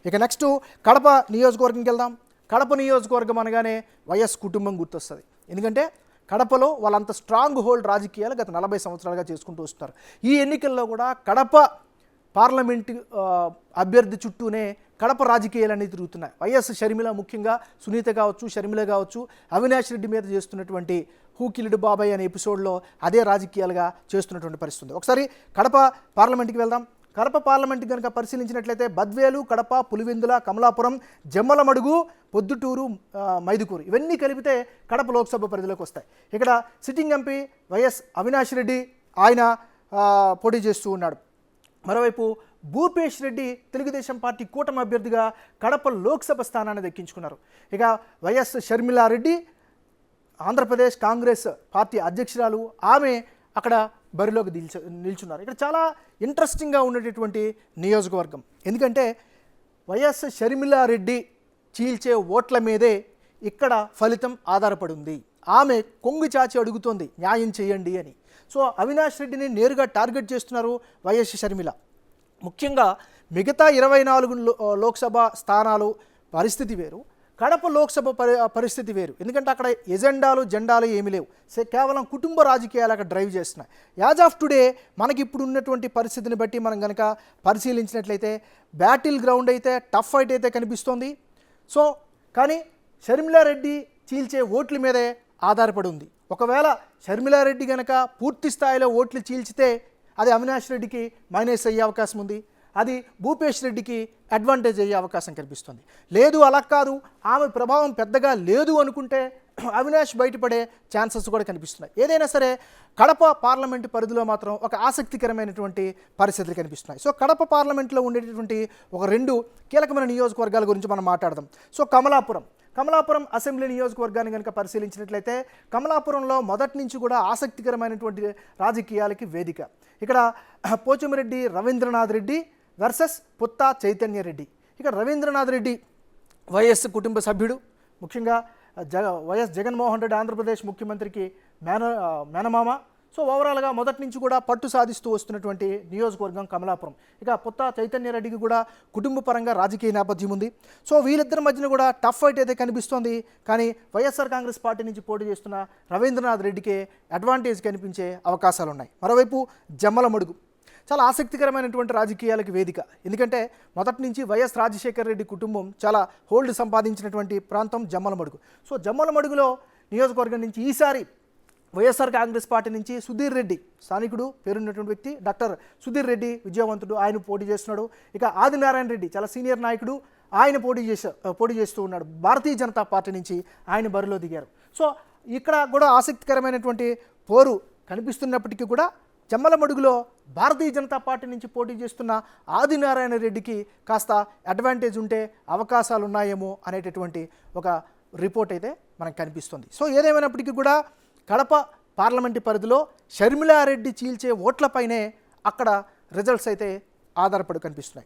ఇక నెక్స్ట్ కడప నియోజకవర్గంకి వెళ్దాం. కడప నియోజకవర్గం అనగానే వైఎస్ కుటుంబం గుర్తొస్తుంది. ఎందుకంటే కడపలో వాళ్ళంత స్ట్రాంగ్ హోల్డ్ రాజకీయాలు గత 40 సంవత్సరాలుగా చేసుకుంటూ వస్తున్నారు. ఈ ఎన్నికల్లో కూడా కడప పార్లమెంటు అభ్యర్థి చుట్టూనే కడప రాజకీయాలన్నీ తిరుగుతున్నాయి. వైఎస్ షర్మిల, ముఖ్యంగా సునీత కావచ్చు, షర్మిల కావచ్చు, అవినాష్ రెడ్డి మీద చేస్తున్నటువంటి హూకిలుడు బాబాయ్ అనే ఎపిసోడ్లో అదే రాజకీయాలుగా చేస్తున్నటువంటి పరిస్థితి. ఒకసారి కడప పార్లమెంట్కి వెళ్దాం. కడప పార్లమెంట్ కనుక పరిశీలించినట్లయితే బద్వేలు, కడప, పులివెందుల, కమలాపురం, జమ్మలమడుగు, పొద్దుటూరు, మైదుకూరు ఇవన్నీ కలిపితే కడప లోక్సభ పరిధిలోకి వస్తాయి. ఇక్కడ sitting MP YS Avinash Reddy ఆయన పోటీ చేస్తూ ఉన్నాడు. మరోవైపు భూపేష్ రెడ్డి తెలుగుదేశం పార్టీ కూటమి అభ్యర్థిగా కడప లోక్సభ స్థానాన్ని దక్కించుకున్నారు. ఇక వైఎస్ షర్మిలారెడ్డి ఆంధ్రప్రదేశ్ కాంగ్రెస్ పార్టీ అధ్యక్షురాలు, ఆమె అక్కడ బరిలోకి నిల్చున్నారు. ఇక్కడ చాలా ఇంట్రెస్టింగ్గా ఉండేటటువంటి నియోజకవర్గం. ఎందుకంటే వైఎస్ షర్మిలారెడ్డి చీల్చే ఓట్ల మీదే ఇక్కడ ఫలితం ఆధారపడి ఉంది. ఆమె కొంగు చాచి అడుగుతోంది న్యాయం చేయండి అని. సో అవినాష్ రెడ్డిని నేరుగా టార్గెట్ చేస్తున్నారు వైఎస్ షర్మిల. ముఖ్యంగా మిగతా 24 లోక్సభ స్థానాలు పరిస్థితి వేరు, కడప లోక్సభ పరిస్థితి వేరు. ఎందుకంటే అక్కడ ఎజెండాలు జెండాలు ఏమీ లేవు, కేవలం కుటుంబ రాజకీయాలు అక్కడ డ్రైవ్ చేస్తున్నాయి. యాజ్ ఆఫ్ టుడే మనకి ఇప్పుడు ఉన్నటువంటి పరిస్థితిని బట్టి మనం కనుక పరిశీలించినట్లయితే బ్యాటిల్ గ్రౌండ్ అయితే టఫ్ ఫైట్ అయితే కనిపిస్తోంది. సో కానీ షర్మిలారెడ్డి చీల్చే ఓట్ల మీదే ఆధారపడి ఉంది. ఒకవేళ షర్మిలారెడ్డి కనుక పూర్తి స్థాయిలో ఓట్లు చీల్చితే అది అవినాష్ రెడ్డికి మైనస్ అయ్యే అవకాశం ఉంది, అది భూపేష్ రెడ్డికి అడ్వాంటేజ్ అయ్యే అవకాశం కనిపిస్తుంది. లేదు అలా కాదు, ఆమె ప్రభావం పెద్దగా లేదు అనుకుంటే అవినాష్ బయటపడే ఛాన్సెస్ కూడా కనిపిస్తున్నాయి. ఏదైనా సరే కడప పార్లమెంటు పరిధిలో మాత్రం ఒక ఆసక్తికరమైనటువంటి పరిస్థితులు కనిపిస్తున్నాయి. సో కడప పార్లమెంట్లో ఉండేటటువంటి ఒక 2 కీలకమైన నియోజకవర్గాల గురించి మనం మాట్లాడదాం. సో కమలాపురం అసెంబ్లీ నియోజకవర్గాన్ని కనుక పరిశీలించినట్లయితే కమలాపురంలో మొదటి నుంచి కూడా ఆసక్తికరమైనటువంటి రాజకీయాలకి వేదిక. ఇక్కడ పోచమిరెడ్డి రవీంద్రనాథ్ రెడ్డి వర్సెస్ పుత్తా చైతన్య రెడ్డి. ఇక్కడ రవీంద్రనాథ్ రెడ్డి వైఎస్ కుటుంబ సభ్యుడు, ముఖ్యంగా వైఎస్ జగన్మోహన్ రెడ్డి ఆంధ్రప్రదేశ్ ముఖ్యమంత్రికి మేనమామ. సో ఓవరాల్గా మొదటి నుంచి కూడా పట్టు సాధిస్తూ వస్తున్నటువంటి నియోజకవర్గం కమలాపురం. ఇక పుత్తా చైతన్య రెడ్డికి కూడా కుటుంబ పరంగా రాజకీయ నేపథ్యం ఉంది. సో వీళ్ళిద్దరి మధ్యన కూడా టఫ్ ఫైట్ అయితే కనిపిస్తోంది. కానీ వైఎస్ఆర్ కాంగ్రెస్ పార్టీ నుంచి పోటీ చేస్తున్న రవీంద్రనాథ్ రెడ్డికి అడ్వాంటేజ్ కనిపించే అవకాశాలు ఉన్నాయి. మరోవైపు జమ్మలమడుగు చాలా ఆసక్తికరమైనటువంటి రాజకీయాలకు వేదిక. ఎందుకంటే మొదటి నుంచి వైఎస్ రాజశేఖర రెడ్డి కుటుంబం చాలా హోల్డ్ సంపాదించినటువంటి ప్రాంతం జమ్మలమడుగు. సో జమ్మలమడుగులో నియోజకవర్గం నుంచి ఈసారి వైఎస్ఆర్ కాంగ్రెస్ పార్టీ నుంచి సుధీర్ రెడ్డి, స్థానికుడు, పేరున్నటువంటి వ్యక్తి డాక్టర్ సుధీర్ రెడ్డి, విజయవంతుడు, ఆయన పోటీ చేస్తున్నాడు. ఇక ఆదినారాయణ రెడ్డి చాలా సీనియర్ నాయకుడు, ఆయన పోటీ చేస్తూ ఉన్నాడు. భారతీయ జనతా పార్టీ నుంచి ఆయన బరిలో దిగారు. సో ఇక్కడ కూడా ఆసక్తికరమైనటువంటి పోరు కనిపిస్తున్నప్పటికీ కూడా జమ్మలమడుగులో భారతీయ జనతా పార్టీ నుంచి పోటీ చేస్తున్న ఆదినారాయణ రెడ్డికి కాస్త అడ్వాంటేజ్ ఉంటే అవకాశాలు ఉన్నాయేమో అనేటటువంటి ఒక రిపోర్ట్ అయితే మనకు కనిపిస్తుంది. సో ఏదేమైనప్పటికీ కూడా కడప పార్లమెంటు పరిధిలో షర్మిలారెడ్డి చీల్చే ఓట్లపైనే అక్కడ రిజల్ట్స్ అయితే ఆధారపడి కనిపిస్తున్నాయి.